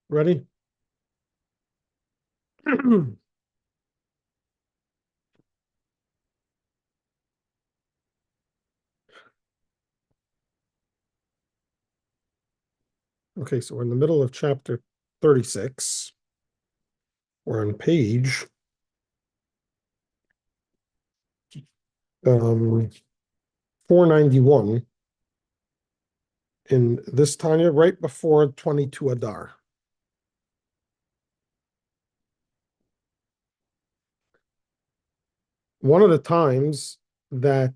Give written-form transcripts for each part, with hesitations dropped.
Ready? Okay, so we're in the middle of chapter 36. We're on page 491 in this Tanya, right before 22 Adar. One of the times that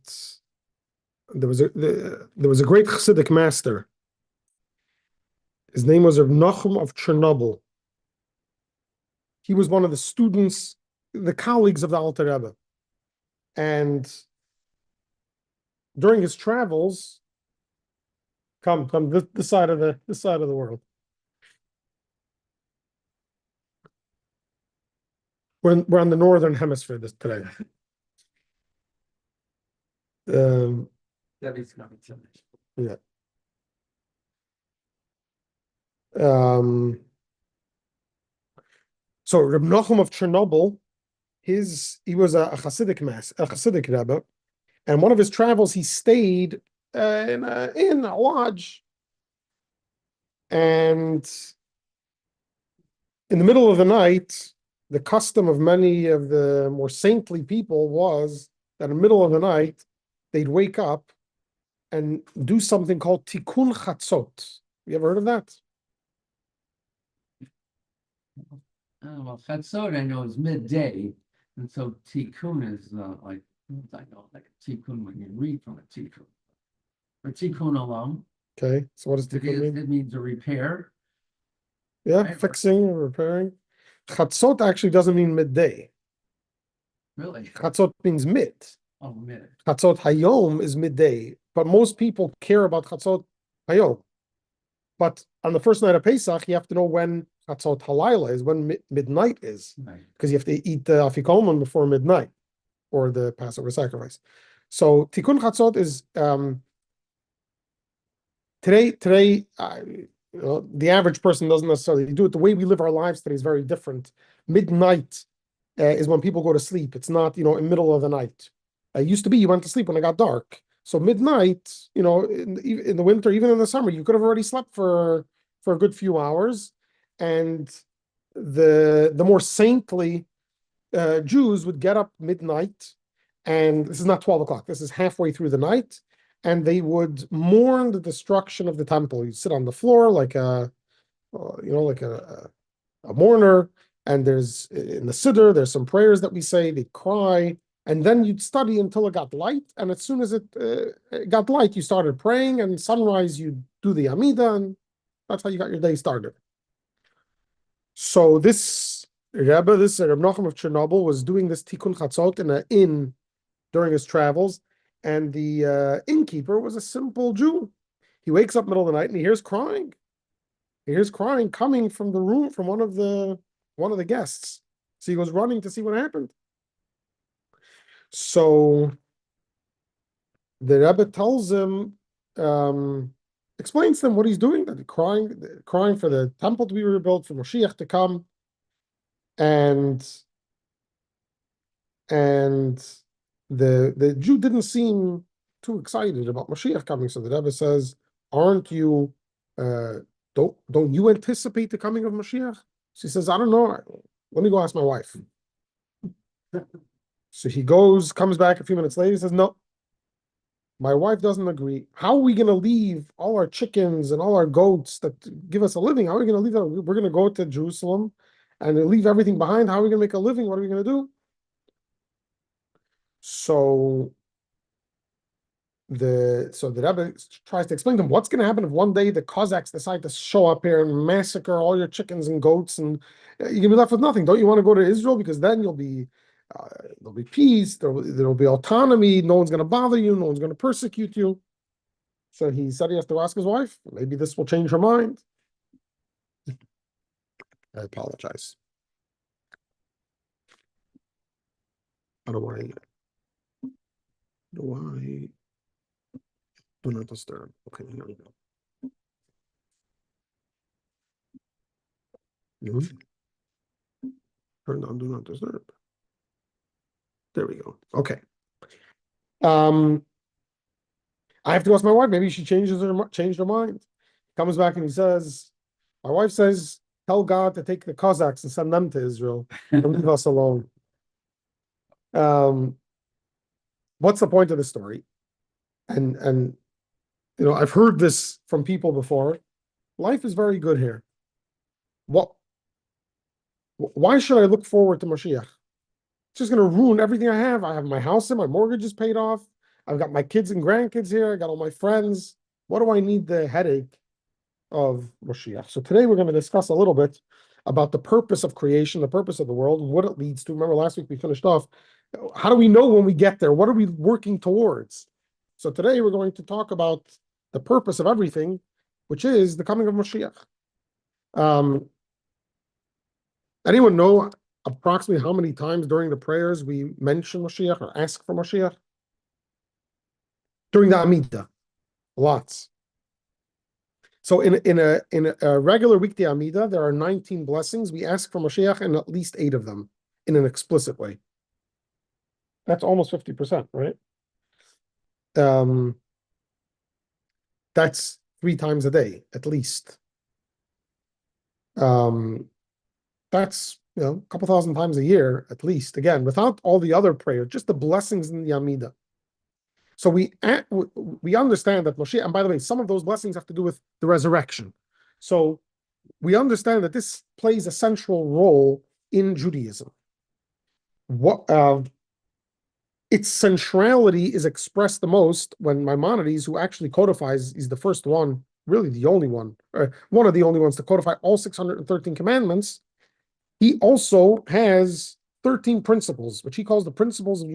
there was a great Chassidic master. His name was Reb Nachum of Chernobyl. He was one of the students, the colleagues of the Alter Rebbe. And during his travels, come this side of the world. We're on the northern hemisphere today. Yeah. So Reb Nachum of Chernobyl, he was a Hasidic Rebbe, and one of his travels he stayed in a lodge, and in the middle of the night, the custom of many of the more saintly people was that in the middle of the night they'd wake up and do something called Tikkun Chatzot. You ever heard of that? Well, Chatzot I know is midday, and so Tikkun is like a Tikkun when you read from a Tikkun. Or Tikkun alone. Okay, so what does Tikkun mean? It means a repair. Yeah, right? fixing or repairing. Chatzot actually doesn't mean midday. Really? Chatzot means mid. Oh, mid. Chatzot Hayom is midday, but most people care about Chatzot Hayom. But on the first night of Pesach, you have to know when Chatzot Halayla is, when midnight is, Right. because you have to eat the Afikoman before midnight, or the Passover sacrifice. So Tikkun Chatzot is today. The average person doesn't necessarily do it. The way we live our lives today is very different. Midnight is when people go to sleep. It's not, in the middle of the night. It used to be you went to sleep when it got dark. So midnight, in the winter, even in the summer, you could have already slept for a good few hours. And the more saintly Jews would get up midnight, and this is not 12 o'clock, this is halfway through the night, and they would mourn the destruction of the temple. You'd sit on the floor like like a mourner, and there's in the Siddur, there's some prayers that we say, they cry, and then you'd study until it got light, and as soon as it got light, you started praying, and sunrise, you do the Amida, and that's how you got your day started. So this Reb Nachum of Chernobyl, was doing this Tikkun Chatzot in an inn during his travels, and the innkeeper was a simple Jew. He wakes up middle of the night and he hears crying. He hears crying coming from the room from one of the guests. So he goes running to see what happened. So the Rebbe tells him, explains to him what he's doing, that he's crying for the temple to be rebuilt, for Moshiach to come, and the Jew didn't seem too excited about Mashiach coming. So the Rebbe says, "Aren't you? Don't you anticipate the coming of Mashiach?" She says, "I don't know. Let me go ask my wife." So he comes back a few minutes later. He says, "No, my wife doesn't agree. How are we going to leave all our chickens and all our goats that give us a living? How are we going to leave that? We're going to go to Jerusalem and leave everything behind. How are we going to make a living? What are we going to do?" So the Rebbe tries to explain to him what's going to happen if one day the Cossacks decide to show up here and massacre all your chickens and goats, and you're gonna be left with nothing. Don't you want to go to Israel, because then there'll be peace, there'll be autonomy, no one's going to bother you, no one's going to persecute you. So he said he has to ask his wife. Maybe this will change her mind. I apologize. How do I do not disturb? Okay, here we go. Mhm. Turn on do not disturb. There we go. Okay. I have to ask my wife. Maybe she changed her mind. Comes back and he says, "My wife says, tell God to take the Cossacks and send them to Israel and leave us alone." Um, what's the point of the story? And I've heard this from people before. Life is very good here. What? Why should I look forward to Mashiach? It's just going to ruin everything I have. I have my house and my mortgage is paid off. I've got my kids and grandkids here. I got all my friends. What do I need the headache of Mashiach? So today we're going to discuss a little bit about the purpose of creation, the purpose of the world, what it leads to. Remember last week we finished off. How do we know when we get there? What are we working towards? So today we're going to talk about the purpose of everything, which is the coming of Mashiach. Anyone know approximately how many times during the prayers we mention Mashiach or ask for Mashiach? During the Amidah, lots. So in a regular weekday Amidah, there are 19 blessings. We ask for Mashiach in at least 8 of them in an explicit way. That's almost 50%, right? That's 3 times a day, at least. That's a couple thousand times a year, at least. Again, without all the other prayers, just the blessings in the Amidah. So we understand that Moshiach, and by the way, some of those blessings have to do with the resurrection. So we understand that this plays a central role in Judaism. Its centrality is expressed the most when Maimonides, who actually codifies, is the first one, really the only one, one of the only ones to codify all 613 commandments. He also has 13 principles, which he calls the principles of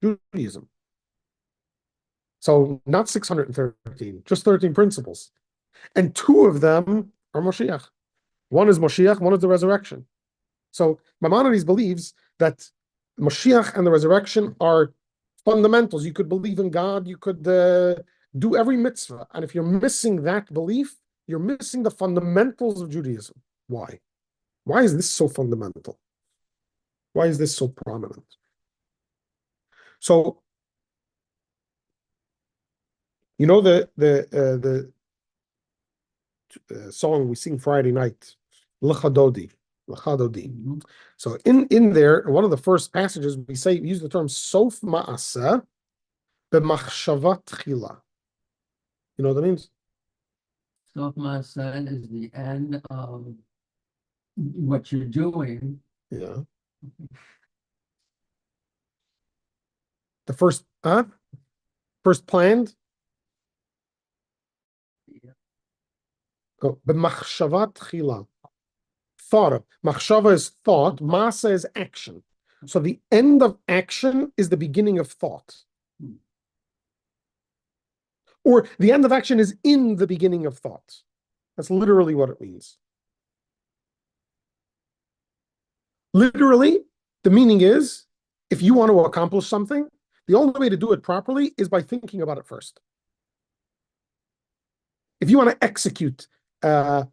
Judaism, So not 613, just 13 principles. And 2 of them are Moshiach. One is Moshiach, one is the resurrection. So Maimonides believes that Moshiach and the resurrection are fundamentals. You could believe in God, you could do every mitzvah. And if you're missing that belief, you're missing the fundamentals of Judaism. Why? Why is this so fundamental? Why is this so prominent? So, you know the song we sing Friday night, L'chadodi. So in there, one of the first passages we use the term Sof Ma'asa b'machshava tchila. You know what that means? Sof Ma'aseh is the end of what you're doing. Yeah. The first planned. Yeah. Oh, b'machshava tchila. Thought of. Machshava is thought. Masa is action. So the end of action is the beginning of thought. Or the end of action is in the beginning of thought. That's literally what it means. Literally, the meaning is, if you want to accomplish something, the only way to do it properly is by thinking about it first. If you want to execute a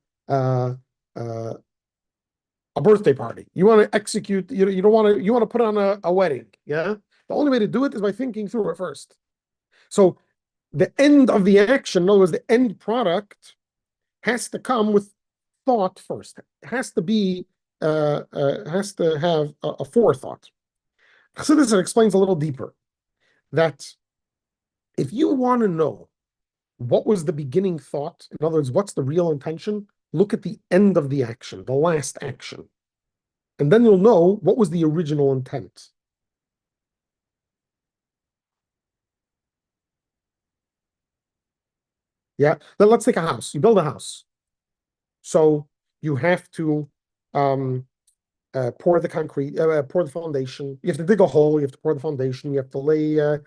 birthday party, you want to execute, you don't want to, you want to put on a wedding, yeah? The only way to do it is by thinking through it first. So the end of the action, in other words, the end product has to come with thought first. It has to be, has to have a forethought. So this explains a little deeper that if you want to know what was the beginning thought, in other words, what's the real intention, look at the end of the action, the last action. And then you'll know what was the original intent. Yeah, then let's take a house. You build a house. So you have to pour the concrete, pour the foundation. You have to dig a hole. You have to pour the foundation. You have to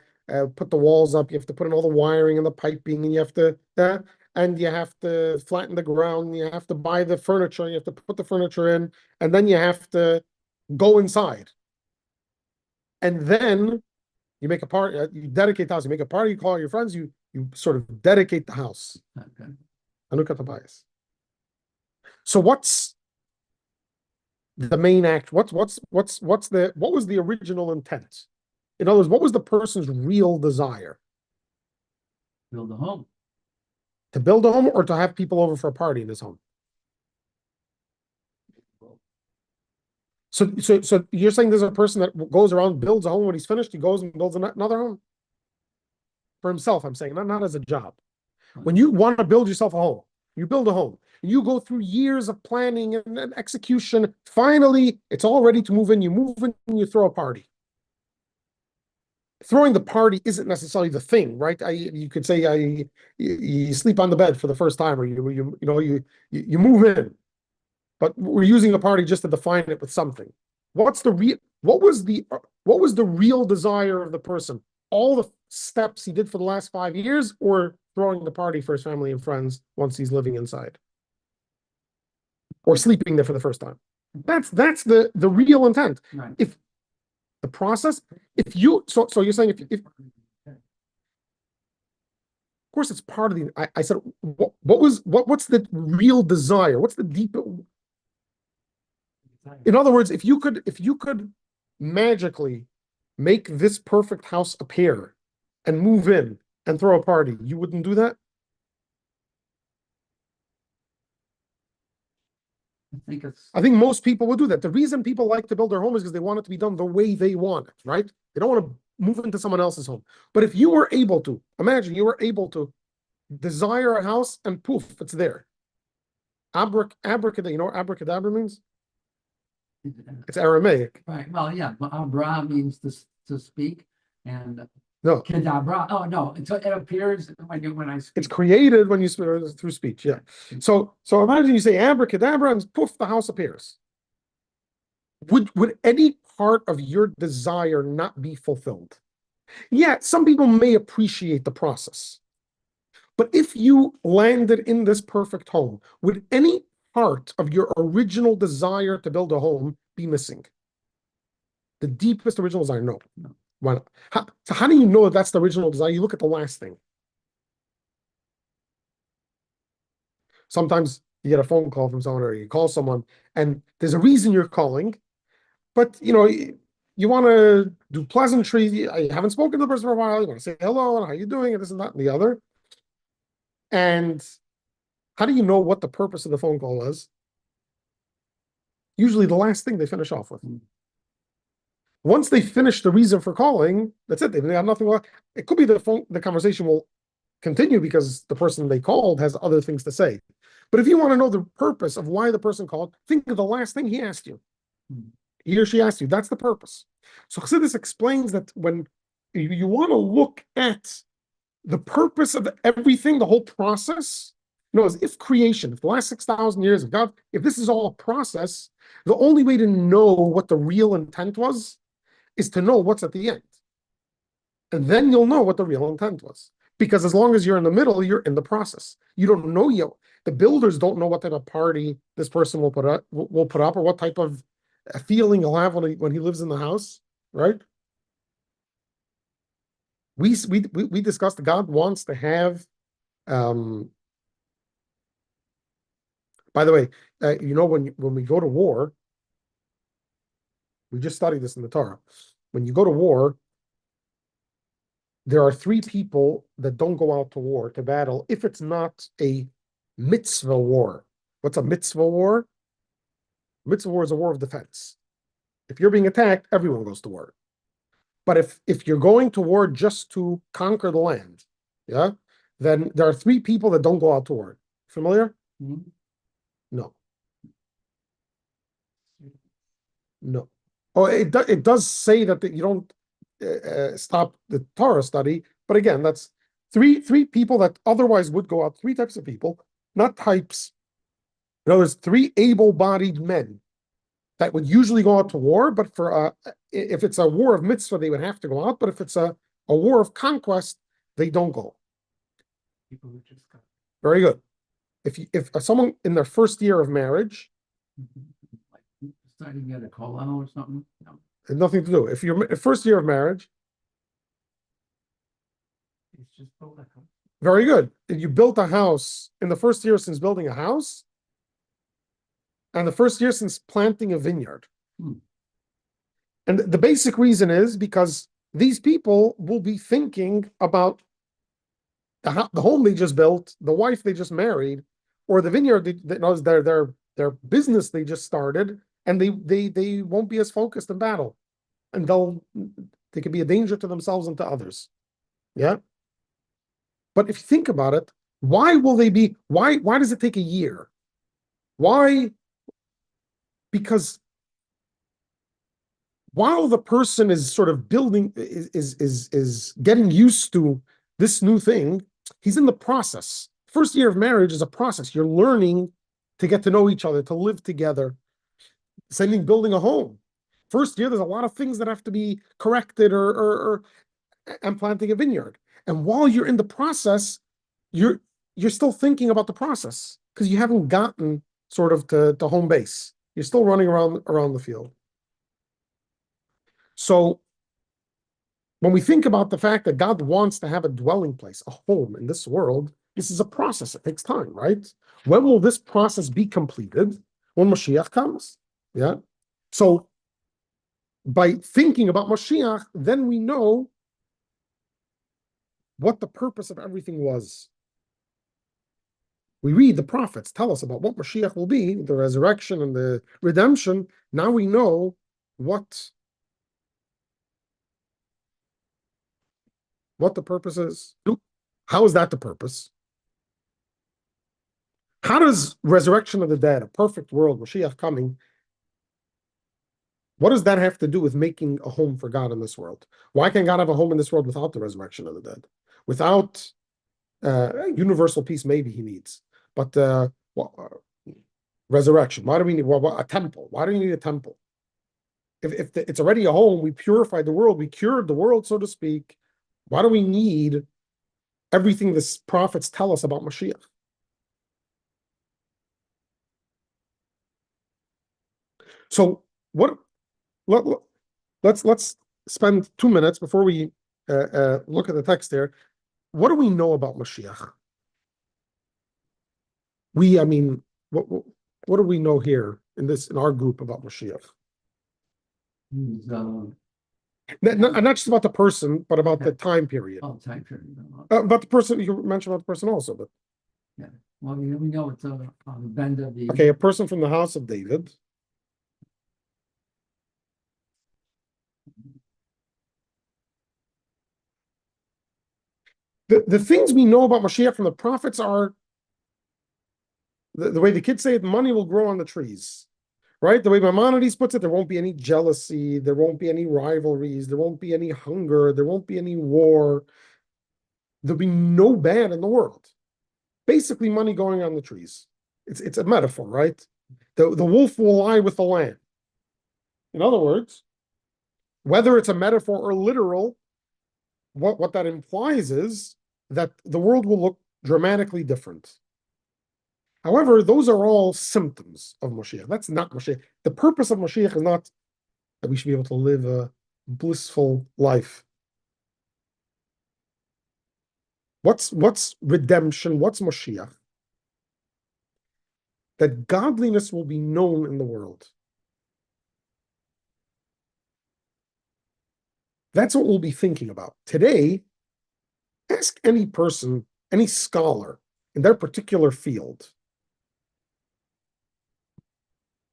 put the walls up. You have to put in all the wiring and the piping, and you have to flatten the ground. You have to buy the furniture. You have to put the furniture in, and then you have to go inside. And then you make a party. You dedicate the house. You make a party. You call your friends. You sort of dedicate the house. Okay. Hanukkah Tobias. So what's the main act? What was the original intent? In other words, what was the person's real desire? Build a home. To build a home or to have people over for a party in his home? So you're saying there's a person that goes around, builds a home, when he's finished, he goes and builds another home? For himself, I'm saying, not as a job. When you want to build yourself a home, you build a home, and you go through years of planning and execution. Finally, it's all ready to move in. You move in and you throw a party. Throwing the party isn't necessarily the thing, right? You could say you sleep on the bed for the first time, or you move in, but we're using a party just to define it with something. What was the real desire of the person? All the steps he did for the last 5 years, or throwing the party for his family and friends once he's living inside, or sleeping there for the first time? That's the real intent. Right. If the process, if you so you're saying if of course it's part of the. I said what's the real desire? What's the deep? In other words, if you could magically make this perfect house appear and move in and throw a party, you wouldn't do that? I think most people would do that. The reason people like to build their home is because they want it to be done the way they want it, right? They don't want to move into someone else's home. But if you were able to, imagine you were able to desire a house and poof, it's there. Abracadabra, you know what abracadabra means? It's Aramaic. Right. Well, yeah. Abra means to speak, and No, kadabra. Oh no! It appears when I speak. it's created when you through speech. Yeah. So imagine you say abracadabra and poof, the house appears. Would any part of your desire not be fulfilled? Yeah, some people may appreciate the process, but if you landed in this perfect home, would any part of your original desire to build a home be missing? The deepest original desire? No. Why not? How do you know that's the original desire? You look at the last thing. Sometimes you get a phone call from someone, or you call someone, and there's a reason you're calling, but you want to do pleasantries. I haven't spoken to the person for a while. You want to say hello and how you doing, and this and that and the other. And how do you know what the purpose of the phone call was? Usually the last thing they finish off with. Once they finish the reason for calling, that's it. They have nothing left. It could be the conversation will continue because the person they called has other things to say. But if you want to know the purpose of why the person called, think of the last thing he asked you. He or she asked you. That's the purpose. So Chassidus explains that when you want to look at the purpose of everything, the whole process, as if creation, if the last 6,000 years of God, if this is all a process, the only way to know what the real intent was is to know what's at the end. And then you'll know what the real intent was. Because as long as you're in the middle, you're in the process. You don't know yet. The builders don't know what type of party this person will put up, or what type of feeling he'll have when he lives in the house, right? We discussed God wants to have. By the way, when we go to war, we just studied this in the Torah. When you go to war, there are 3 people that don't go out to war, to battle, if it's not a mitzvah war. What's a mitzvah war? Mitzvah war is a war of defense. If you're being attacked, everyone goes to war. But if you're going to war just to conquer the land, yeah, then there are 3 people that don't go out to war. Familiar? Mm-hmm. No. Oh, it does say that you don't stop the Torah study, but again, that's three people that otherwise would go out. 3 types of people, not types. In other words, 3 able-bodied men that would usually go out to war, but if it's a war of mitzvah, they would have to go out. But if it's a war of conquest, they don't go. People who just got Very good. If someone in their first year of marriage, like starting at a kollel or something, no. it has nothing to do. If you're first year of marriage, It's just built a house. very good. If you built a house in the first year since building a house, and the first year since planting a vineyard. Hmm. And the basic reason is because these people will be thinking about the home they just built, the wife they just married, or the vineyard that knows their business they just started, and they won't be as focused in battle, and they can be a danger to themselves and to others. Yeah. But if you think about it, why will they be? Why does it take a year? Why? Because while the person is sort of building is getting used to this new thing, he's in the process. First year of marriage is a process. You're learning to get to know each other, to live together. Building a home. First year, there's a lot of things that have to be corrected or and planting a vineyard. And while you're in the process, you're still thinking about the process because you haven't gotten sort of to home base. You're still running around the field. So when we think about the fact that God wants to have a dwelling place, a home in this world, this is a process. It takes time, right? When will this process be completed? When Mashiach comes. Yeah. So by thinking about Mashiach, then we know what the purpose of everything was. We read the prophets tell us about what Mashiach will be, the resurrection and the redemption. Now we know what the purpose is. How is that the purpose? How does resurrection of the dead, a perfect world, Mashiach coming, what does that have to do with making a home for God in this world? Why can God have a home in this world without the resurrection of the dead? Without universal peace, maybe he needs. But resurrection, why do we need a temple? Why do we need a temple? If it's already a home, we purified the world, we cured the world, so to speak. Why do we need everything the prophets tell us about Mashiach? So let's spend 2 minutes before we look at the text there. What do we know about Mashiach? I mean, what do we know here in our group about Mashiach? Not just about the person, but about the time period. Oh, time period. About the person, you mentioned about the person also, but yeah. Well, we know it's the bend of the. Okay, a person from the house of David. The things we know about Mashiach from the prophets are the way the kids say it, money will grow on the trees. Right? The way Maimonides puts it, there won't be any jealousy, there won't be any rivalries, there won't be any hunger, there won't be any war. There'll be no bad in the world. Basically, money going on the trees. It's a metaphor, right? The wolf will lie with the lamb. In other words, whether it's a metaphor or literal, what that implies is that the world will look dramatically different. However, those are all symptoms of Moshiach. That's not Moshiach. The purpose of Moshiach is not that we should be able to live a blissful life. What's redemption? What's Moshiach? That godliness will be known in the world. That's what we'll be thinking about. Today, ask any person, any scholar in their particular field.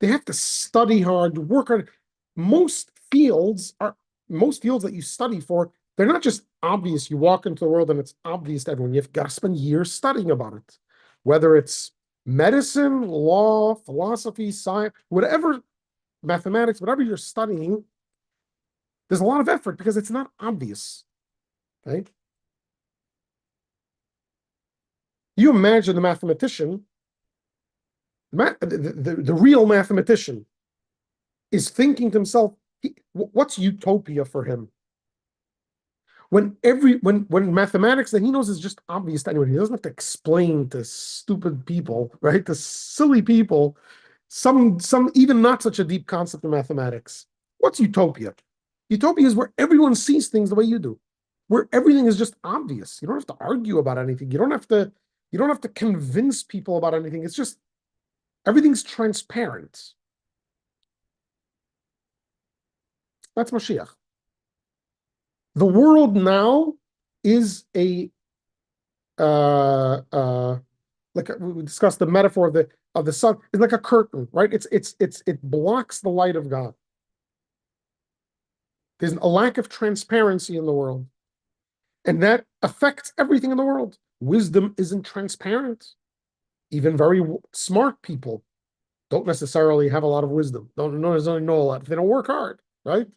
They have to study hard, work hard. Most fields that you study for, they're not just obvious. You walk into the world and it's obvious to everyone. You've got to spend years studying about it. Whether it's medicine, law, philosophy, science, whatever, mathematics, whatever you're studying, there's a lot of effort because it's not obvious. Okay? You imagine the mathematician, the real mathematician is thinking to himself, what's utopia for him? When mathematics that he knows is just obvious to anyone, he doesn't have to explain to stupid people, right? To silly people, some even not such a deep concept of mathematics. What's utopia? Utopia is where everyone sees things the way you do, where everything is just obvious. You don't have to argue about anything. You don't have to convince people about anything. It's just Everything's transparent. That's Mashiach. The world now is like we discussed the metaphor of the sun. It's like a curtain, right? It blocks the light of God. There's a lack of transparency in the world, and that affects everything in the world. Wisdom isn't transparent. Even very smart people don't necessarily have a lot of wisdom. Don't necessarily know a lot. They don't work hard, right?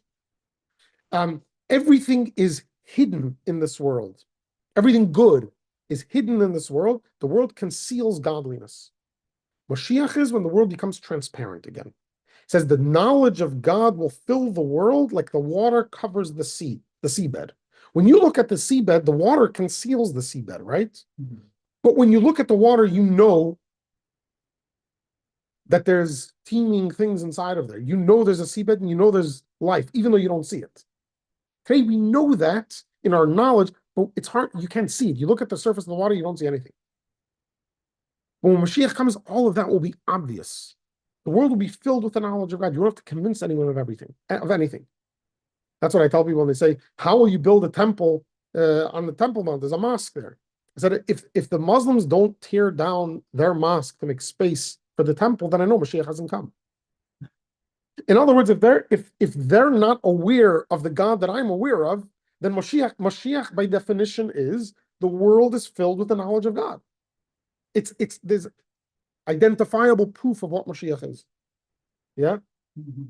Everything is hidden in this world. Everything good is hidden in this world. The world conceals godliness. Mashiach is when the world becomes transparent again. It says the knowledge of God will fill the world like the water covers the seabed. When you look at the seabed, the water conceals the seabed, right? Mm-hmm. But when you look at the water, you know that there's teeming things inside of there. You know there's a seabed and you know there's life, even though you don't see it. Okay, we know that in our knowledge, but it's hard. You can't see it. You look at the surface of the water, you don't see anything. But when Mashiach comes, all of that will be obvious. The world will be filled with the knowledge of God. You don't have to convince anyone of anything. That's what I tell people when they say, how will you build a temple on the Temple Mount? There's a mosque there. I said, if the Muslims don't tear down their mosque to make space for the temple, then I know Mashiach hasn't come. In other words, if they're not aware of the God that I'm aware of, then Mashiach by definition is the world is filled with the knowledge of God. There's identifiable proof of what Mashiach is. Yeah. Mm-hmm.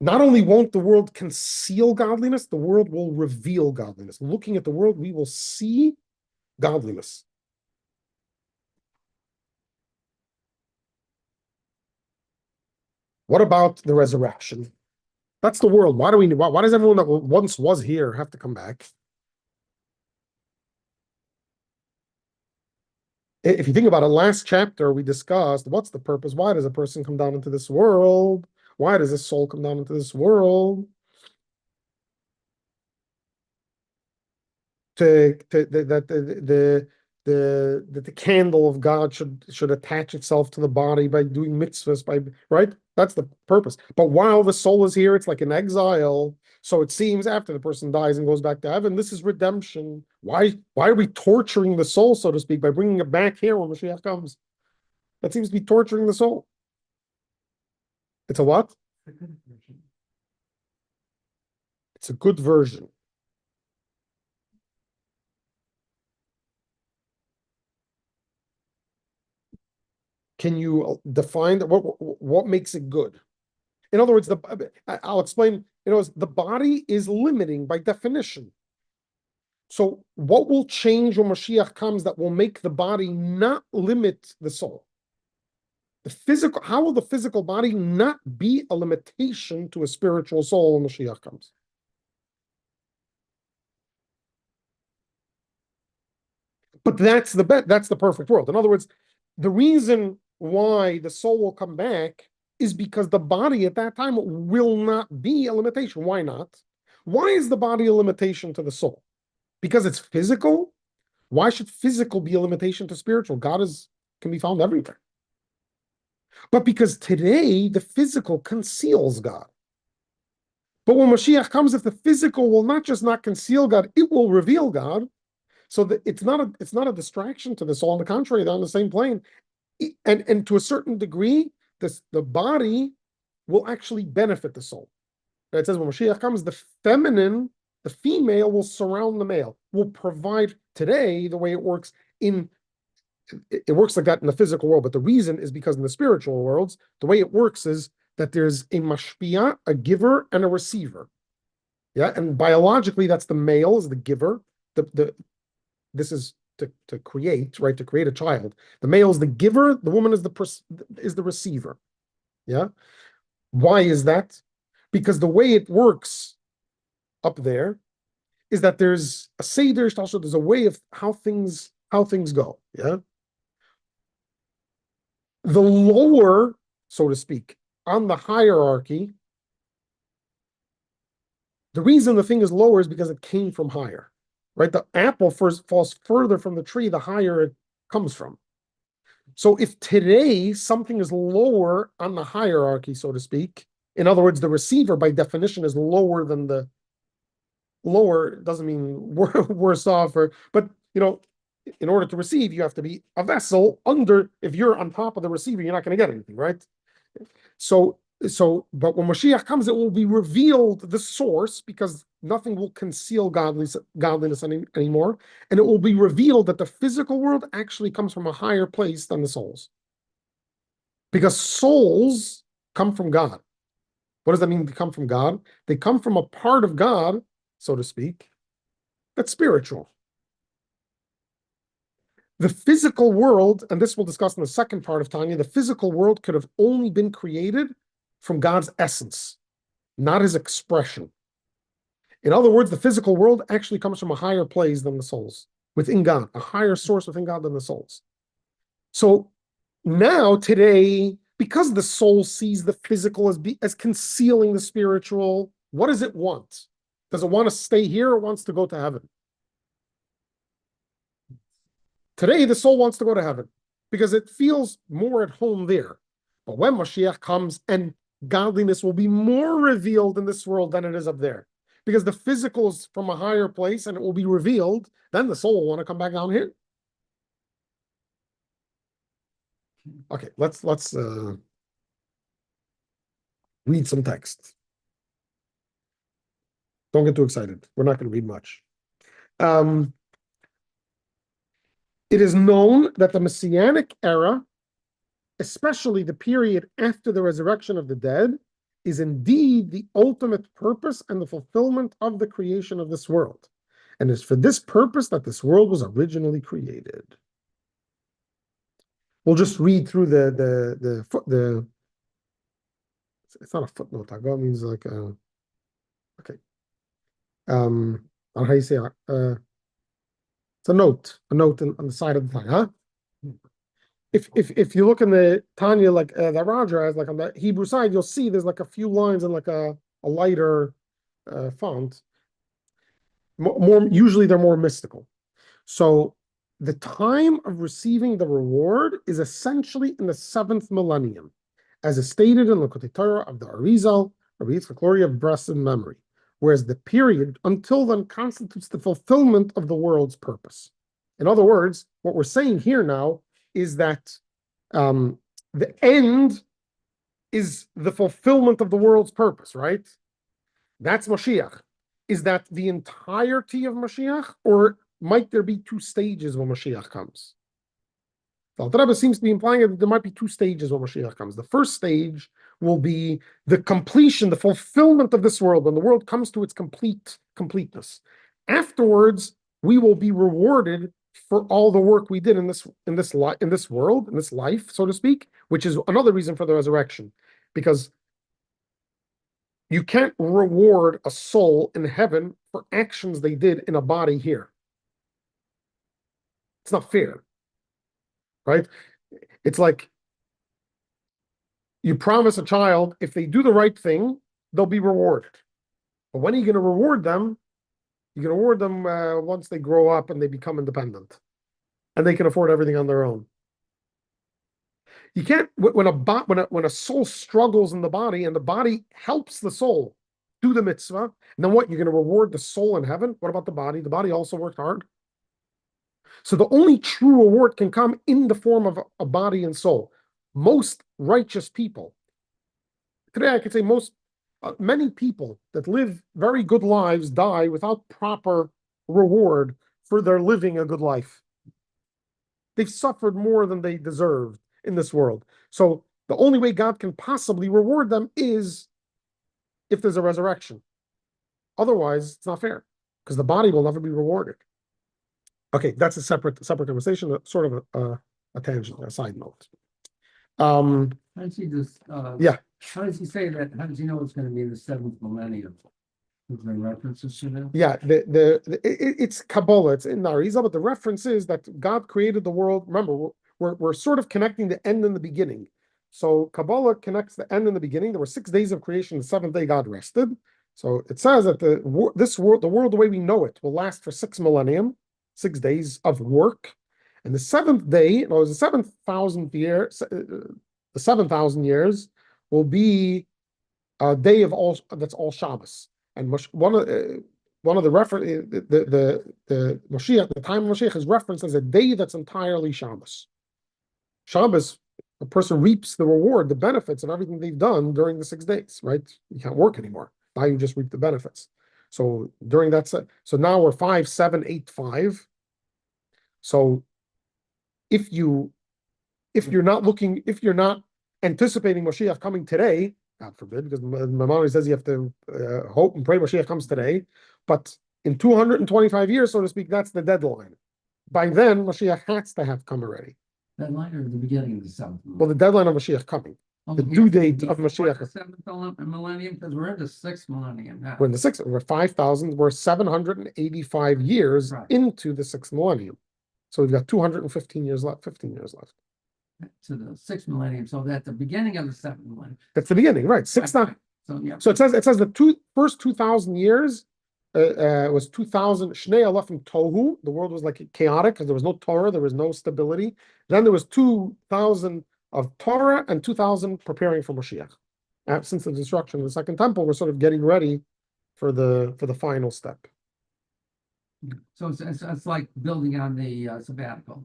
Not only won't the world conceal godliness, the world will reveal godliness. Looking at the world, we will see godliness. What about the resurrection? That's the world. Why does everyone that once was here have to come back? If you think about it, last chapter we discussed what's the purpose? Why does a person come down into this world? Why does a soul come down into this world? That the candle of God should attach itself to the body by doing mitzvahs, right? That's the purpose. But while the soul is here, it's like an exile. So it seems after the person dies and goes back to heaven, this is redemption. Why are we torturing the soul, so to speak, by bringing it back here when Mashiach comes? That seems to be torturing the soul. It's a what? It's a good version. Can you define that? What makes it good? In other words, I'll explain. The body is limiting by definition. So what will change when Mashiach comes that will make the body not limit the soul? How will the physical body not be a limitation to a spiritual soul when Mashiach comes? But that's the perfect world. In other words, the reason why the soul will come back is because the body at that time will not be a limitation. Why not? Why is the body a limitation to the soul? Because it's physical? Why should physical be a limitation to spiritual? God can be found everywhere. But because today the physical conceals God. But when Mashiach comes, if the physical will not just not conceal God, it will reveal God. So that it's not a distraction to the soul. On the contrary, they're on the same plane. And to a certain degree, the body will actually benefit the soul. It says when Mashiach comes, the female will surround the male, will provide. Today, the way it works it works like that in the physical world, but the reason is because in the spiritual worlds, the way it works is that there's a mashpia, a giver, and a receiver. Yeah, and biologically, that's the male is the giver. This is to create, right? To create a child. The male is the giver, the woman is the receiver. Yeah. Why is that? Because the way it works up there is that there's a seder, also there's a way of how things go. Yeah. The lower, so to speak, on the hierarchy, the reason the thing is lower is because it came from higher, right? The apple first falls further from the tree, the higher it comes from. So if today something is lower on the hierarchy, so to speak, in other words, the receiver by definition is lower than the lower, doesn't mean worse off, but in order to receive, you have to be a vessel under. If you're on top of the receiver, you're not going to get anything, right? But when Mashiach comes, it will be revealed the source, because nothing will conceal godliness anymore, and it will be revealed that the physical world actually comes from a higher place than the souls, because souls come from God. What does that mean? They come from God. They come from a part of God, so to speak, that's spiritual. The physical world, and this we'll discuss in the second part of Tanya, the physical world could have only been created from God's essence, not his expression. In other words, the physical world actually comes from a higher place than the souls, within God, a higher source within God than the souls. So now, today, because the soul sees the physical as concealing the spiritual, what does it want? Does it want to stay here or wants to go to heaven? Today, the soul wants to go to heaven because it feels more at home there. But when Mashiach comes, and godliness will be more revealed in this world than it is up there, because the physical is from a higher place and it will be revealed, then the soul will want to come back down here. Okay, let's read some text. Don't get too excited. We're not going to read much. It is known that the Messianic era, especially the period after the resurrection of the dead, is indeed the ultimate purpose and the fulfillment of the creation of this world. And it's for this purpose that this world was originally created. We'll just read through the it's not a footnote. Taga means like okay. How do you say it's a note on the side of the thing, huh? If you look in the Tanya, like that Roger has, like on the Hebrew side, you'll see there's like a few lines in like a lighter font. More usually they're more mystical. So the time of receiving the reward is essentially in the 7th millennium, as is stated in the Likutei Torah of the Arizal, the glory of blessed memory, whereas the period until then constitutes the fulfillment of the world's purpose. In other words, what we're saying here now is that the end is the fulfillment of the world's purpose, right? That's Mashiach. Is that the entirety of Mashiach, or might there be 2 stages when Mashiach comes? The Alter Rebbe seems to be implying that there might be 2 stages when Mashiach comes. The first stage will be the completion, the fulfillment of this world, when the world comes to its completeness. Afterwards, we will be rewarded for all the work we did in this world, in this life, so to speak, which is another reason for the resurrection, because you can't reward a soul in heaven for actions they did in a body here. It's not fair, right? It's like you promise a child, if they do the right thing, they'll be rewarded. But when are you going to reward them? You can reward them once they grow up and they become independent, and they can afford everything on their own. You can't when a soul struggles in the body and the body helps the soul do the mitzvah, and then what? You're going to reward the soul in heaven? What about the body? The body also worked hard. So the only true reward can come in the form of a body and soul. Most righteous people today, I could say many people that live very good lives die without proper reward for their living a good life. They've suffered more than they deserved in this world. So the only way God can possibly reward them is if there's a resurrection. Otherwise, it's not fair, because the body will never be rewarded. Okay, that's a separate conversation, sort of a tangent, a side note. How does he just, Yeah. how does he say that? How does he know it's going to be in the 7th millennium? Is there references to that? Yeah, it's Kabbalah, it's in the Arizal, but the reference is that God created the world. Remember, we're sort of connecting the end and the beginning. So Kabbalah connects the end and the beginning. There were 6 days of creation. The 7th day God rested. So it says that this world, the world the way we know it, will last for 6 millennium, 6 days of work, and the seventh day, no, the 7,000 year, the 7,000 years will be a day of all that's all Shabbos. And one of the refer the Mashiach, the time of Mashiach is referenced as a day that's entirely Shabbos. Shabbos, a person reaps the reward, the benefits of everything they've done during the 6 days, right? You can't work anymore. Now you just reap the benefits. So during that, so now we're 5, 7, 8, 5. So if you if you're not anticipating Mashiach coming today, God forbid, because Maimonides says you have to hope and pray Mashiach comes today, but in 225 years, so to speak, that's the deadline. By then, Mashiach has to have come already. Deadline or the beginning of the seventh month? Well, the deadline of Mashiach coming. The due date of Mashiach. The seventh millennium, because we're in the sixth millennium now. We're in the sixth. We're 5,000. We're 785 years into the sixth millennium. So we've got 215 years left. 15 years left. To the sixth millennium. So that's the beginning of the seventh millennium. That's the beginning, right? Six. Right. So yeah. So it says the first 2,000 years was 2,000 Shnei Alafim Tohu. The world was like chaotic because there was no Torah, there was no stability. Then there was 2,000 of Torah and 2,000 preparing for Mashiach. Since the destruction of the second temple, we're sort of getting ready for the final step. So it's like building on the sabbatical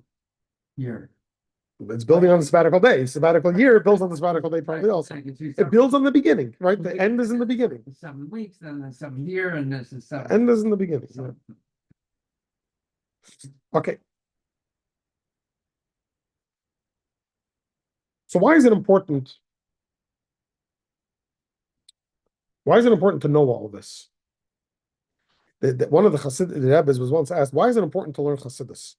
year. It's building on the sabbatical day. Sabbatical year builds on the sabbatical day probably also. It builds on the beginning, right? The end is in the beginning. 7 weeks, then the 7th year, and this is 7. End is in the beginning. Yeah. Okay. So why is it important? Why is it important to know all of this? One of the Hasidic rabbis was once asked, why is it important to learn Hasidus?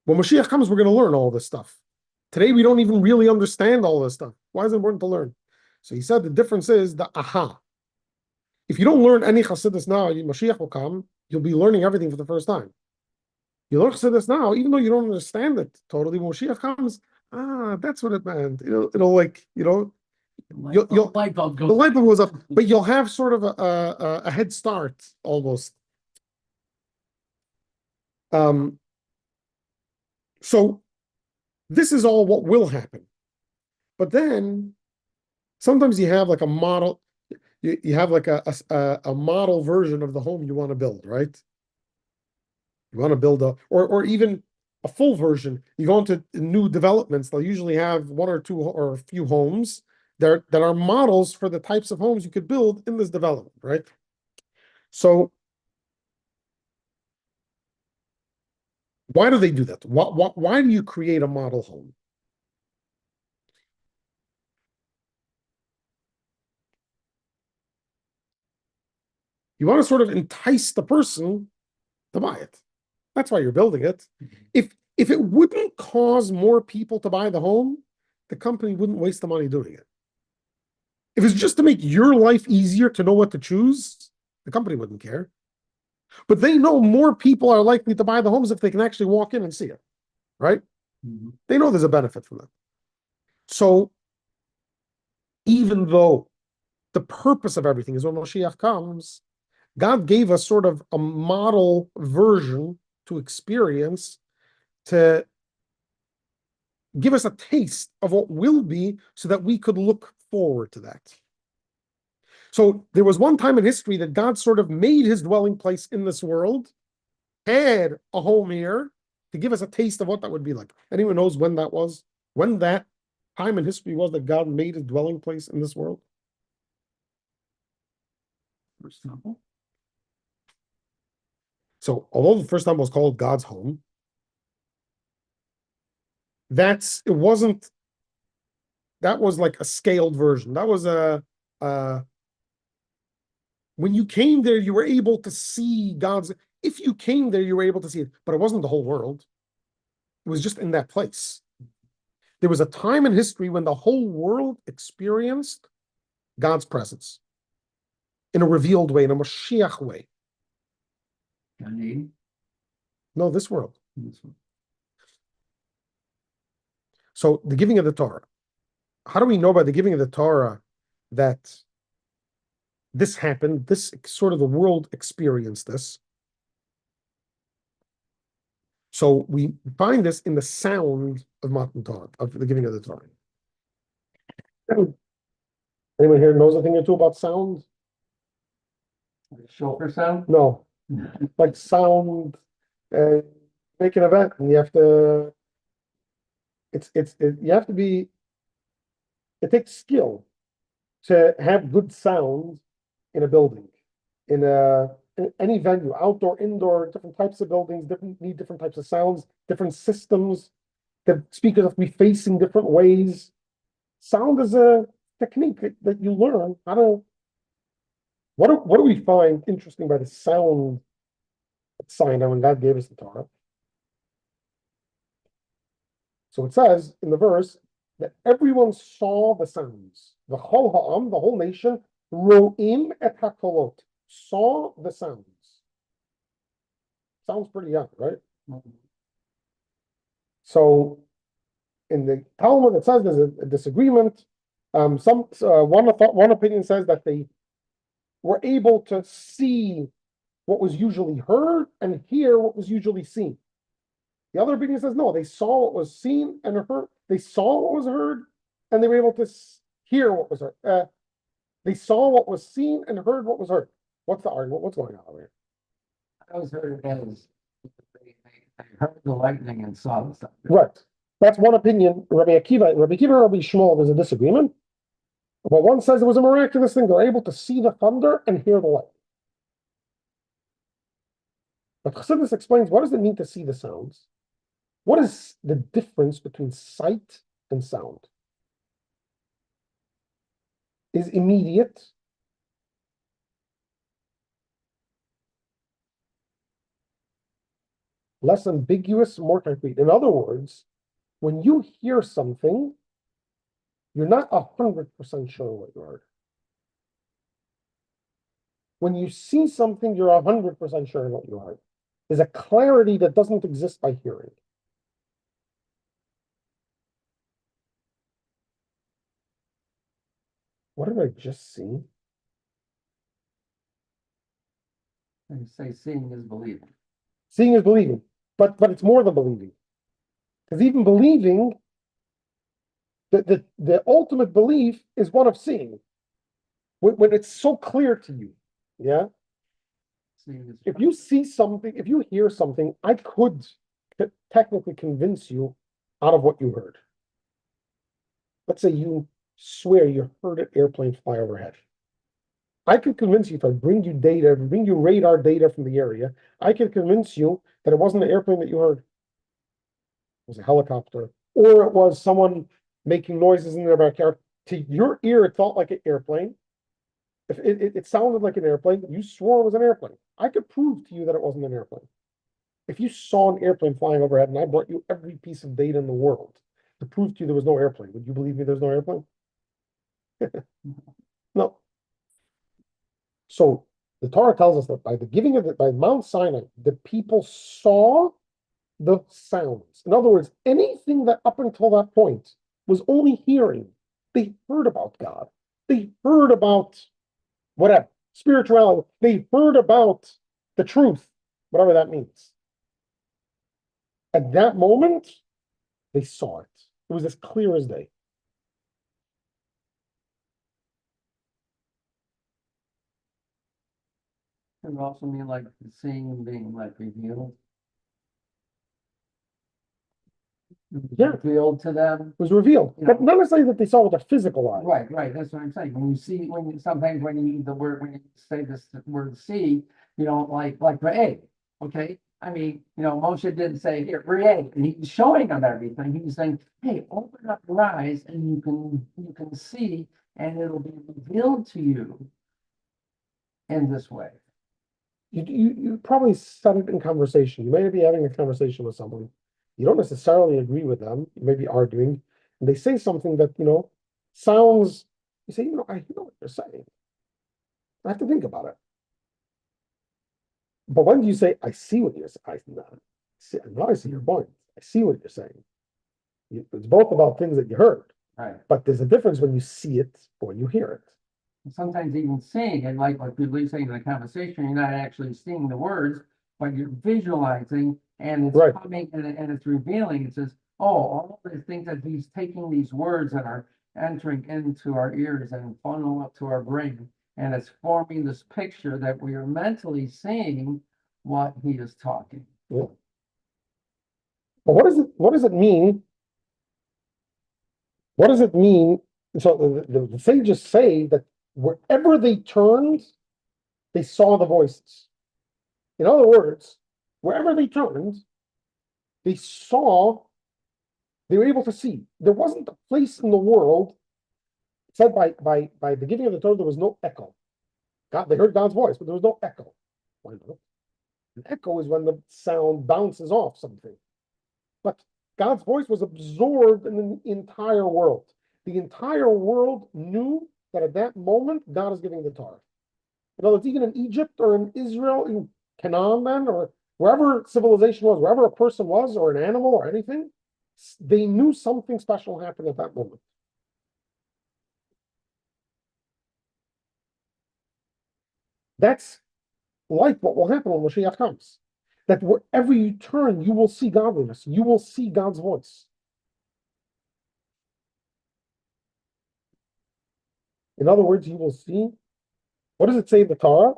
When Mashiach comes, we're going to learn all this stuff. Today, we don't even really understand all this stuff. Why is it important to learn? So he said the difference is the aha. If you don't learn any Hasidus now, Mashiach will come, you'll be learning everything for the first time. You learn Hasidus now, even though you don't understand it totally, when Mashiach comes, that's what it meant. It'll like, the light bulb goes up, but you'll have sort of a head start almost. So this is all what will happen. But then sometimes you have like a model, you have like a model version of the home you want to build, right? You want to build or even a full version. You go into new developments, they'll usually have 1 or 2 or a few homes that are models for the types of homes you could build in this development, right? So why do they do that? Why do you create a model home? You want to sort of entice the person to buy it. That's why you're building it. If it wouldn't cause more people to buy the home, the company wouldn't waste the money doing it. If it's just to make your life easier to know what to choose, the company wouldn't care. But they know more people are likely to buy the homes if they can actually walk in and see it, right? Mm-hmm. They know there's a benefit from that. So even though the purpose of everything is when Mashiach comes, God gave us sort of a model version to experience to give us a taste of what will be so that we could look forward to that. So there was one time in history that God sort of made his dwelling place in this world, had a home here to give us a taste of what that would be like. Anyone knows when that was? When that time in history was that God made his dwelling place in this world? First temple. So although the first temple was called God's home, that was like a scaled version. That was when you came there, you were able to see God's. If you came there, you were able to see it, but it wasn't the whole world. It was just in that place. There was a time in history when the whole world experienced God's presence in a revealed way, in a Mashiach way. No, this world. So the giving of the Torah. How do we know by the giving of the Torah that this happened, this sort of the world experienced this. So we find this in the sound of Matan Torah, of the giving of the Torah. Anyone here knows a thing or two about sound? Shofar sound? No, like sound, make an event, and you have to. You have to be. It takes skill to have good sound in a building, in any venue, outdoor, indoor, different types of buildings, need different types of sounds, different systems. The speakers have to be facing different ways. Sound is a technique that you learn how to. What do we find interesting by the sound sign when God gave us the Torah? So it says in the verse that everyone saw the sounds. The whole ha'am, the whole nation, ro'im et hakolot, saw the sounds. Sounds pretty young, right? So in the Talmud, it says there's a disagreement. One opinion says that they were able to see what was usually heard and hear what was usually seen. The other opinion says no, they saw what was seen and heard. They saw what was heard, and they were able to hear what was heard. They saw what was seen and heard what was heard. What's the argument? What's going on over here? I always heard it as they heard the lightning and saw the thunder. Right. That's one opinion. Rabbi Akiva and Rabbi Shmuel, there's a disagreement. But one says it was a miraculous thing. They're able to see the thunder and hear the lightning. But Chassidus explains, what does it mean to see the sounds? What is the difference between sight and sound? Is immediate. Less ambiguous, more concrete. In other words, when you hear something, you're not 100% sure what you heard. When you see something, you're 100% sure what you heard. There's a clarity that doesn't exist by hearing. What did I just see? They say seeing is believing. Seeing is believing, but it's more than believing. Because even believing, the ultimate belief is one of seeing. When it's so clear to you, yeah? If you see something, if you hear something, I could technically convince you out of what you heard. Let's say you swear you heard an airplane fly overhead. I could convince you if I bring you data, bring you radar data from the area, I could convince you that it wasn't an airplane that you heard. It was a helicopter, or it was someone making noises in their backyard. To your ear, it felt like an airplane. If it sounded like an airplane, you swore it was an airplane. I could prove to you that it wasn't an airplane. If you saw an airplane flying overhead and I brought you every piece of data in the world to prove to you there was no airplane, would you believe me there's no airplane? No. So the Torah tells us that by the giving of by Mount Sinai, the people saw the sounds. In other words, anything that up until that point was only hearing, they heard about God. They heard about whatever, spirituality. They heard about the truth, whatever that means. At that moment, they saw it. It was as clear as day. It would also mean like seeing and being like revealed. Yeah. Revealed to them. It was revealed. You But know. not necessarily that they saw with their physical eyes. Right. That's what I'm saying. Sometimes when you say this word see, you don't like re'eh, okay? I mean, Moshe didn't say here, re'eh, and he's showing them everything. He's saying, hey, open up your eyes and you can see, and it'll be revealed to you in this way. You probably said it in conversation. You may be having a conversation with someone. You don't necessarily agree with them. You may be arguing, and they say something that sounds. You say, I know what you're saying. I have to think about it. But when do you say, I see what you're saying? I see your point. I see what you're saying. It's both about things that you heard. Right. But there's a difference when you see it or when you hear it. sometimes even seeing it, like you're saying in the conversation, you're not actually seeing the words, but you're visualizing, and it's Right. coming and it's revealing. It says, oh, all of the things that he's taking these words that are entering into our ears and funneling up to our brain, and it's forming this picture that we are mentally seeing what he is talking. Yeah. But what does it mean? What does it mean? So the sages say that wherever they turned, they saw the voices. In other words, wherever they turned, they saw, they were able to see. There wasn't a place in the world, said by the giving of the Torah, there was no echo. God, they heard God's voice, but there was no echo. Why not? An echo is when the sound bounces off something. But God's voice was absorbed in the entire world. The entire world knew that at that moment, God is giving the Torah. In other words, even in Egypt or in Israel, in Canaan, then, or wherever civilization was, wherever a person was, or an animal or anything, they knew something special happened at that moment. That's like what will happen when Mashiach comes. That wherever you turn, you will see godliness. You will see God's voice. In other words, you will see. What does it say in the Torah?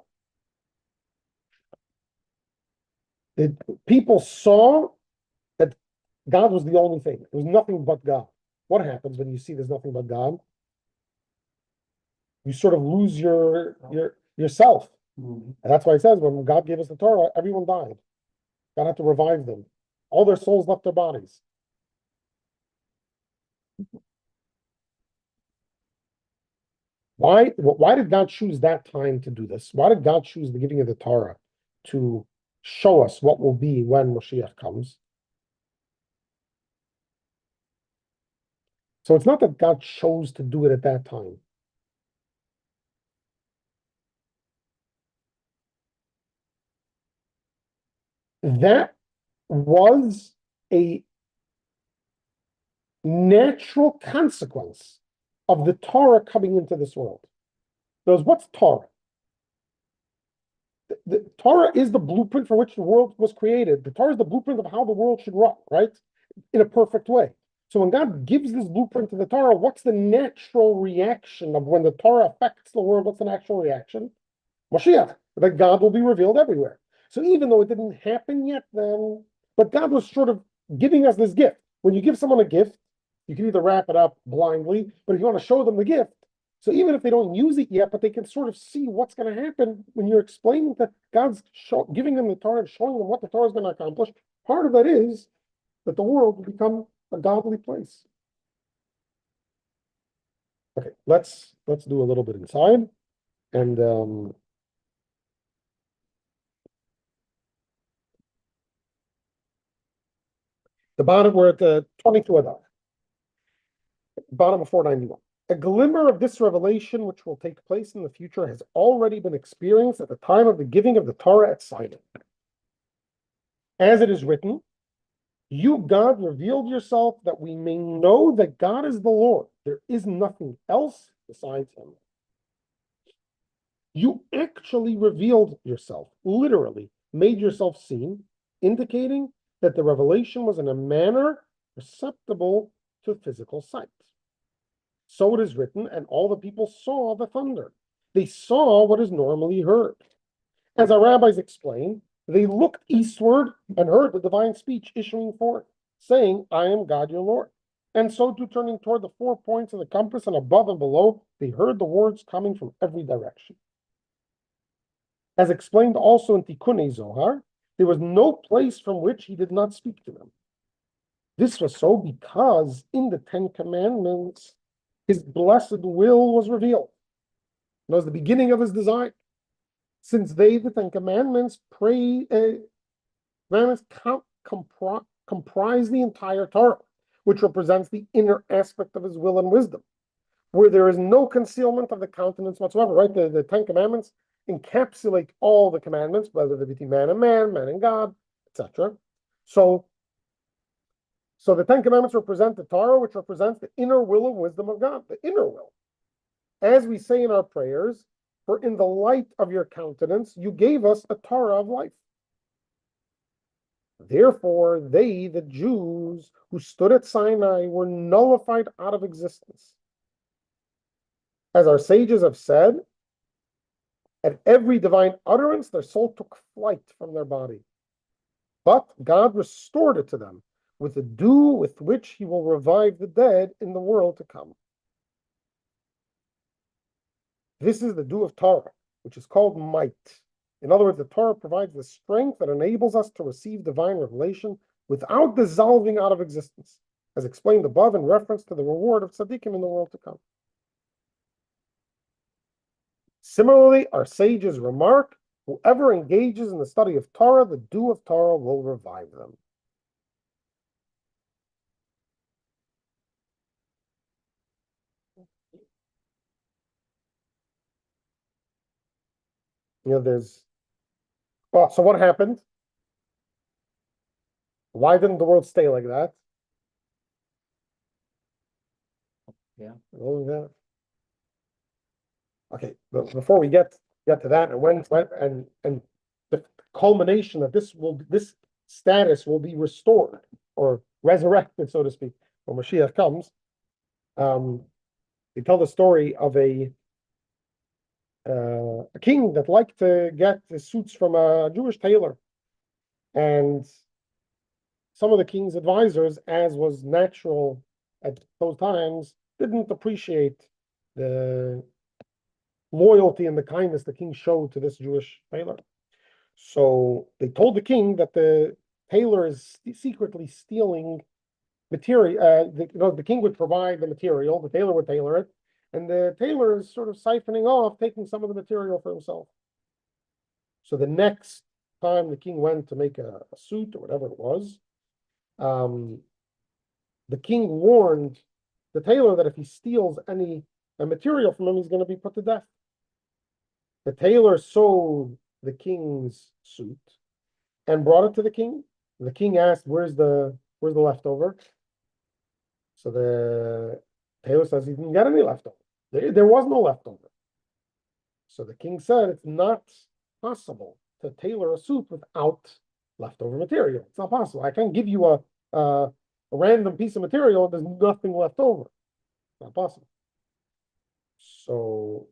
That people saw that God was the only thing. There was nothing but God. What happens when you see there's nothing but God? You sort of lose yourself. And that's why it says when God gave us the Torah, everyone died. God had to revive them. All their souls left their bodies. Why did God choose that time to do this? Why did God choose the giving of the Torah to show us what will be when Mashiach comes? So it's not that God chose to do it at that time. That was a natural consequence of the Torah coming into this world. Because what's Torah? The Torah is the blueprint for which the world was created. The Torah is the blueprint of how the world should run, right? In a perfect way. So when God gives this blueprint to the Torah, what's the natural reaction of when the Torah affects the world? What's the natural reaction? Mashiach, that God will be revealed everywhere. So even though it didn't happen yet then, but God was sort of giving us this gift. When you give someone a gift, you can either wrap it up blindly, but if you want to show them the gift, so even if they don't use it yet, but they can sort of see what's going to happen when you're explaining that God's giving them the Torah and showing them what the Torah is going to accomplish, part of that is that the world will become a godly place. Okay, let's do a little bit inside. And the bottom, we're at the 22 Adar. Bottom of 491. A glimmer of this revelation, which will take place in the future, has already been experienced at the time of the giving of the Torah at Sinai. As it is written, you, God, revealed yourself that we may know that God is the Lord. There is nothing else besides him. You actually revealed yourself, literally made yourself seen, indicating that the revelation was in a manner perceptible to physical sight. So it is written, and all the people saw the thunder. They saw what is normally heard. As our rabbis explain, they looked eastward and heard the divine speech issuing forth, saying, I am God your Lord. And so too, turning toward the 4 points of the compass and above and below, they heard the words coming from every direction. As explained also in Tikkunei Zohar, there was no place from which he did not speak to them. This was so because in the 10 Commandments, his blessed will was revealed. It was the beginning of his design. Since they, the 10 Commandments, comprise the entire Torah, which represents the inner aspect of his will and wisdom, where there is no concealment of the countenance whatsoever, right? The 10 Commandments encapsulate all the commandments, whether they be man and God, etc. So the 10 Commandments represent the Torah, which represents the inner will and wisdom of God, the inner will. as we say in our prayers, for in the light of your countenance, you gave us a Torah of life. Therefore, they, the Jews who stood at Sinai, were nullified out of existence. As our sages have said, at every divine utterance, their soul took flight from their body. But God restored it to them with the dew with which he will revive the dead in the world to come. This is the dew of Torah, which is called might. In other words, the Torah provides the strength that enables us to receive divine revelation without dissolving out of existence, as explained above in reference to the reward of tzaddikim in the world to come. Similarly, our sages remark, whoever engages in the study of Torah, the dew of Torah will revive them. So what happened? Why didn't the world stay like that? Yeah. Okay, but before we get to that, and when and the culmination of this status will be restored or resurrected, so to speak, when Mashiach comes. They tell the story of a king that liked to get his suits from a Jewish tailor, and some of the king's advisors, as was natural at those times, didn't appreciate the loyalty and the kindness the king showed to this Jewish tailor. So they told the king that the tailor is secretly stealing material. The king would provide the material, the tailor would tailor it, and the tailor is sort of siphoning off, taking some of the material for himself. So the next time the king went to make a suit or whatever it was, the king warned the tailor that if he steals any material from him, he's going to be put to death. The tailor sewed the king's suit and brought it to the king. The king asked, "Where's the leftover?" So the tailor says he didn't get any leftover. There was no leftover. So the king said it's not possible to tailor a suit without leftover material. It's not possible. I can't give you a random piece of material and there's nothing left over. It's not possible. So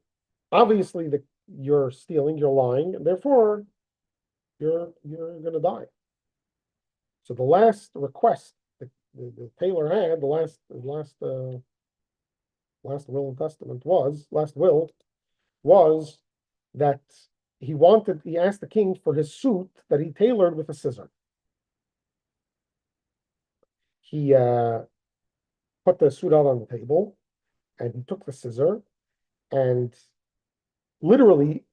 obviously you're stealing, you're lying, and therefore you're gonna die. So the last request the tailor had, the last will and testament was that he asked the king for his suit that he tailored with a scissor. He put the suit out on the table and he took the scissor and literally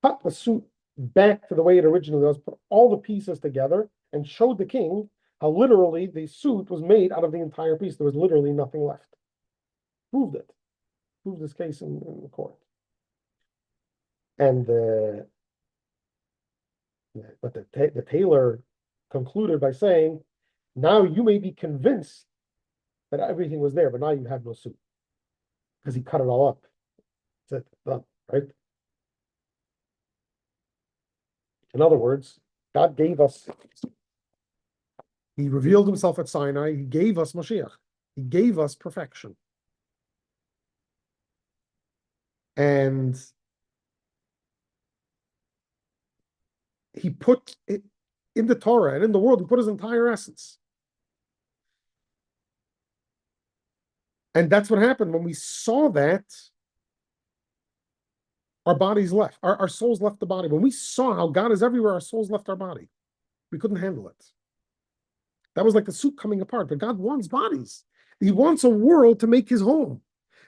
cut the suit back to the way it originally was, put all the pieces together, and showed the king how literally the suit was made out of the entire piece. There was literally nothing left. Proved it. Proved this case in the court. And but the tailor concluded by saying, now you may be convinced that everything was there, but now you have no suit. Because he cut it all up. That's it, done, right? In other words, God gave us, he revealed himself at Sinai, he gave us Mashiach, he gave us perfection. And he put it in the Torah and in the world, he put his entire essence. And that's what happened when we saw that. Our bodies left, our souls left the body. When we saw how God is everywhere, our souls left our body. We couldn't handle it. That was like the suit coming apart. But God wants bodies. He wants a world to make his home.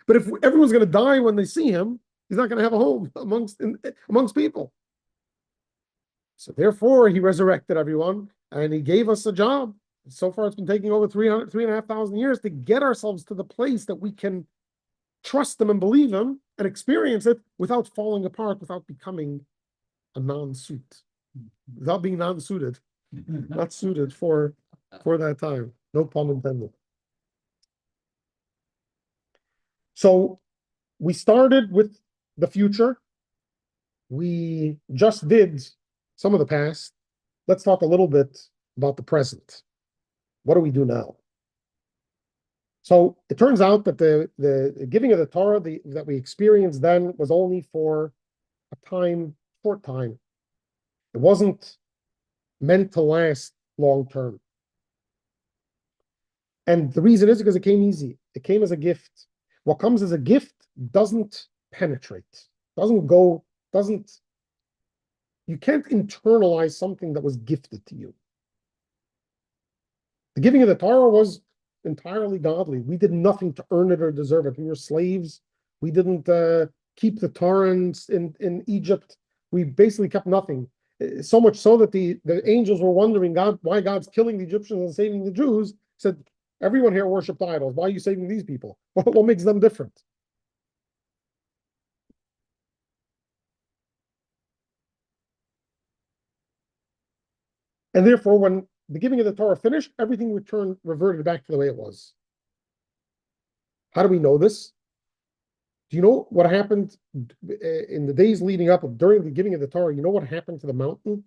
But if everyone's going to die when they see him, he's not going to have a home amongst people. So therefore, he resurrected everyone and he gave us a job. So far, it's been taking over 3,500 years to get ourselves to the place that we can trust him and believe him and experience it without falling apart, without becoming a non-suit, without being non-suited, not suited for that time. No pun intended. So we started with the future. We just did some of the past. Let's talk a little bit about the present. What do we do now? So it turns out that the giving of the Torah that we experienced then was only for a short time. It wasn't meant to last long term. And the reason is because it came easy. It came as a gift. What comes as a gift doesn't penetrate, doesn't, you can't internalize something that was gifted to you. The giving of the Torah was entirely godly. We did nothing to earn it or deserve it. We were slaves. We didn't keep the Torah in Egypt. We basically kept nothing. So much so that the angels were wondering why God's killing the Egyptians and saving the Jews. Said, everyone here worshipped idols. Why are you saving these people? What makes them different? And therefore, when the giving of the Torah finished, everything reverted back to the way it was. How do we know this? Do you know what happened in the days leading up during the giving of the Torah? You know what happened to the mountain?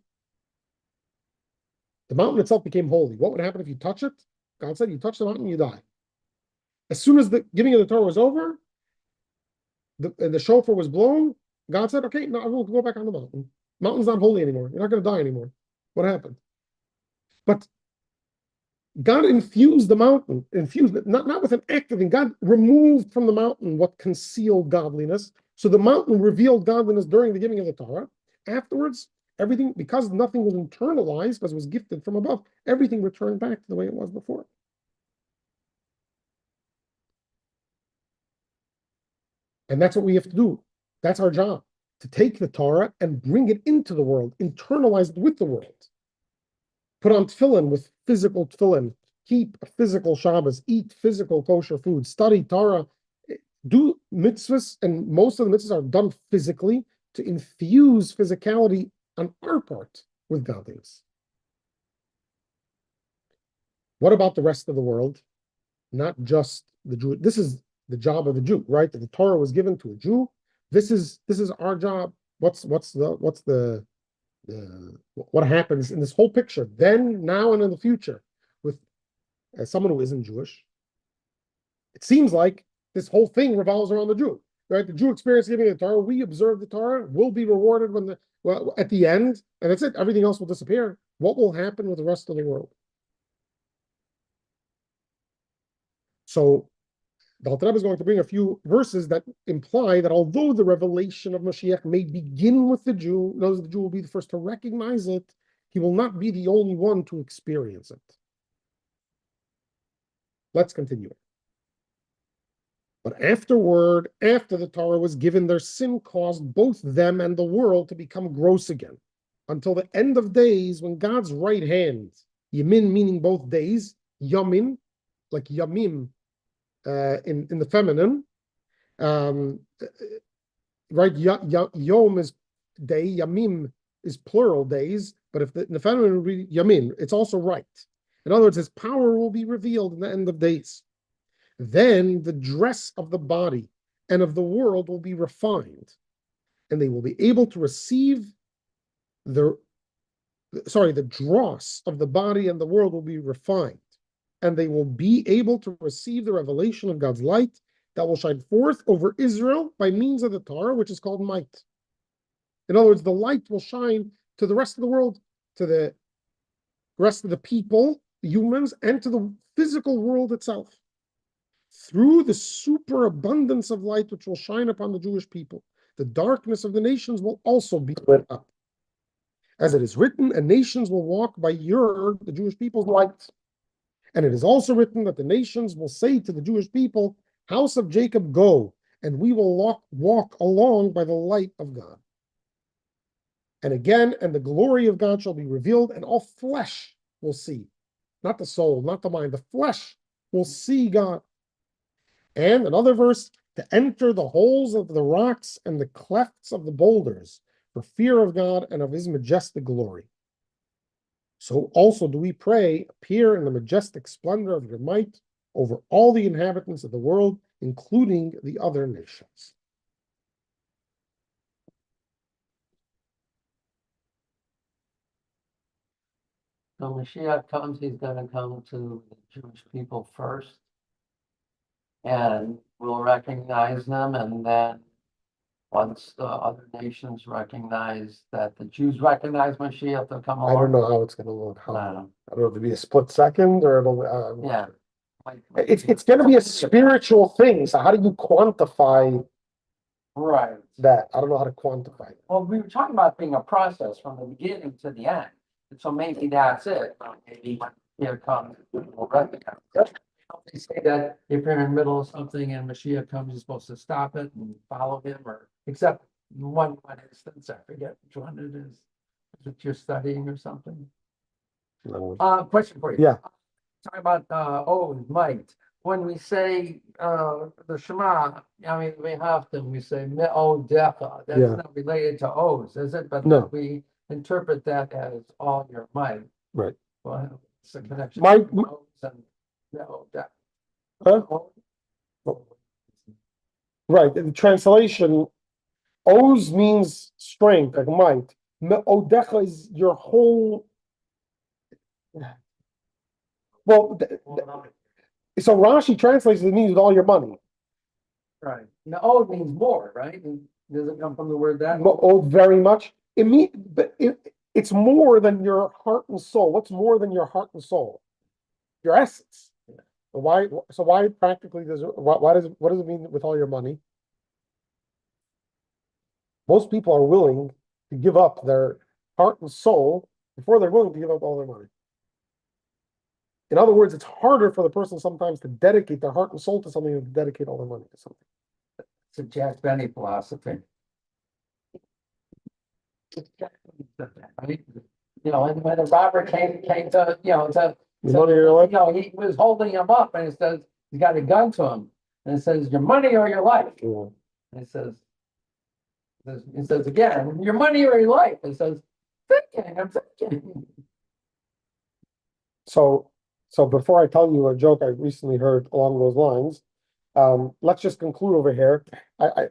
The mountain itself became holy. What would happen if you touch it? God said, you touch the mountain, you die. As soon as the giving of the Torah was over, the shofar was blown, God said, okay, now everyone can go back on the mountain. Mountain's not holy anymore. You're not going to die anymore. What happened? But God infused the mountain, infused it, not with an act of thing. God removed from the mountain what concealed godliness. So the mountain revealed godliness during the giving of the Torah. Afterwards, everything, because nothing was internalized, because it was gifted from above, everything returned back to the way it was before. And that's what we have to do. That's our job, to take the Torah and bring it into the world, internalize it with the world. Put on tefillin with physical tefillin, keep a physical Shabbos, eat physical kosher food, study Torah, do mitzvahs, and most of the mitzvahs are done physically to infuse physicality on our part with godliness. What about the rest of the world? Not just the Jew. This is the job of a Jew, right? That the Torah was given to a Jew. This is our job. What happens in this whole picture, then, now, and in the future, with someone who isn't Jewish? It seems like this whole thing revolves around the Jew, right? The Jew experience giving the Torah. We observe the Torah. We'll be rewarded at the end, and that's it. Everything else will disappear. What will happen with the rest of the world? So the Alter Rebbe is going to bring a few verses that imply that although the revelation of Mashiach may begin with the Jew, knows the Jew will be the first to recognize it, he will not be the only one to experience it. Let's continue. But afterward, after the Torah was given, their sin caused both them and the world to become gross again, until the end of days, when God's right hand, Yamin meaning both days, Yamin, like Yamim, in the feminine, right? Yom is day, Yamim is plural days, but if in the feminine would be Yamin, it's also right. In other words, his power will be revealed in the end of days. Then the dress of the body and of the world will be refined, and they will be able to receive the dross of the body and the world will be refined, and they will be able to receive the revelation of God's light that will shine forth over Israel by means of the Torah, which is called might. In other words, the light will shine to the rest of the world, to the rest of the people, the humans, and to the physical world itself. Through the superabundance of light which will shine upon the Jewish people, the darkness of the nations will also be lit up. As it is written, and nations will walk by the Jewish people's light. And it is also written that the nations will say to the Jewish people, house of Jacob, go, and we will walk along by the light of God. And again, and the glory of God shall be revealed, and all flesh will see. Not the soul, not the mind, the flesh will see God. And another verse, to enter the holes of the rocks and the clefts of the boulders, for fear of God and of his majestic glory. So also do we pray, appear in the majestic splendor of your might over all the inhabitants of the world, including the other nations. So Mashiach comes, he's gonna come to the Jewish people first. And we'll recognize them, and then once the other nations recognize that the Jews recognize Mashiach, they'll come I don't along. know how it's gonna look. How, I I don't know. don't know if it'll be a split second or it'll, Yeah. it's gonna be a spiritual thing. So how do you quantify Right. that? I don't know how to quantify it. Well, we were talking about being a process from the beginning to the end. And so maybe that's it. Maybe when here comes, we'll recognize it. They say that if you're in the middle of something and Mashiach comes, you're supposed to stop it and follow him, or except one instance, I forget which one it is. Is it you're studying or something? No. Question for you. Yeah. Talk about might. When we say the Shema, I mean we have to, we say me'odecha. That's Yeah. not related to oaths, is it? But No. we interpret that as all your might. Right. Well, it's a connection Might- between oaths and me'odecha. Huh? Right. In the translation, Oz means strength, like might. Me'odecha is your whole. Well, so Rashi translates it means with all your money. Right. Me'od means more, right? Does it come from the word that? Me'od very much. It means, but it's more than your heart and soul. What's more than your heart and soul? Your essence. Why? So why practically does it? Why does what does it mean with all your money? Most people are willing to give up their heart and soul before they're willing to give up all their money. In other words, it's harder for the person sometimes to dedicate their heart and soul to something than to dedicate all their money to something. It's a Jack Benny philosophy. Right? You know, and when the robber came to, The money of your life? he was holding him up and it says, he's got a gun to him. And it says, your money or your life. Yeah. And it says again, your money or your life. It says, I'm thinking. So before I tell you a joke I recently heard along those lines, let's just conclude over here. A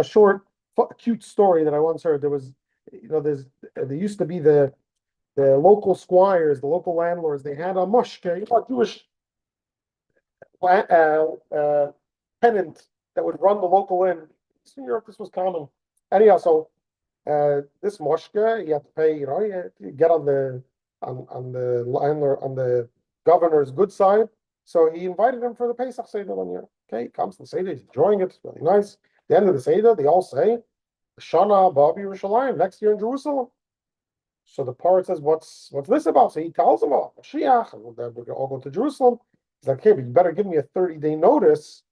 short, cute story that I once heard. There was, there used to be the local squires, the local landlords. They had a mushke, a Jewish tenant that would run the local inn. In Europe, this was common. Anyhow, so this moshka, you have to pay. You get on the landlord, on the governor's good side. So he invited him for the Pesach Seder one year. Okay, he comes to the Seder, he's enjoying it. It's really nice. At the end of the Seder, they all say, "Shana Baba Yerushalayim," next year in Jerusalem. So the poet says, "What's this about?" So he tells him, "Oh, Mashiach, and we're going to all go to Jerusalem." He's like, "Okay, but you better give me a 30-day notice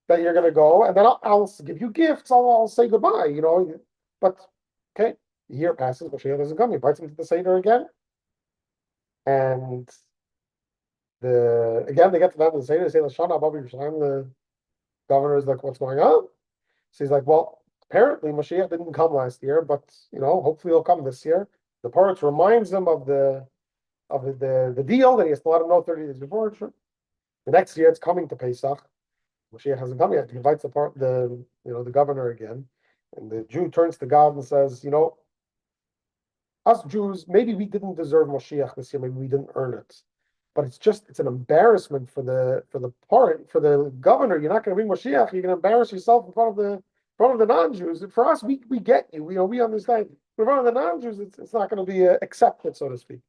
that you're going to go, and then I'll give you gifts. I'll say goodbye, But okay, the year passes, Mashiach doesn't come. He invites him to the Seder again, and again they get to the end of the Seder. They say, "Lashana Baba Yerushalayim." The governor is like, "What's going on?" So he's like, "Well, apparently Mashiach didn't come last year, but hopefully he'll come this year." The poet reminds him of the deal that he has to let him know 30 days before. The next year it's coming to Pesach. Mashiach hasn't come yet. He invites the governor again, and the Jew turns to God and says, us Jews, maybe we didn't deserve Mashiach this year, maybe we didn't earn it, but it's an embarrassment for the governor. You're not going to bring Mashiach. You're going to embarrass yourself in front of the non-Jews. For us, we get you. We understand. But in front of the non-Jews, it's not going to be accepted, so to speak.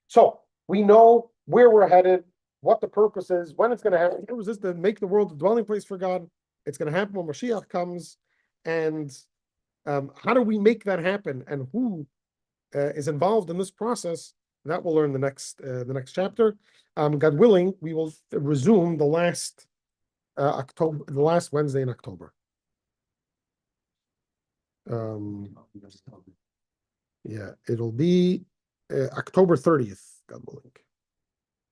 So we know where we're headed, what the purpose is, when it's going to happen. It was just to make the world a dwelling place for God. It's going to happen when Mashiach comes. And how do we make that happen? And who is involved in this process? That we'll learn the next chapter. God willing, we will resume the last Wednesday in October. Yeah, it'll be October 30th, God willing.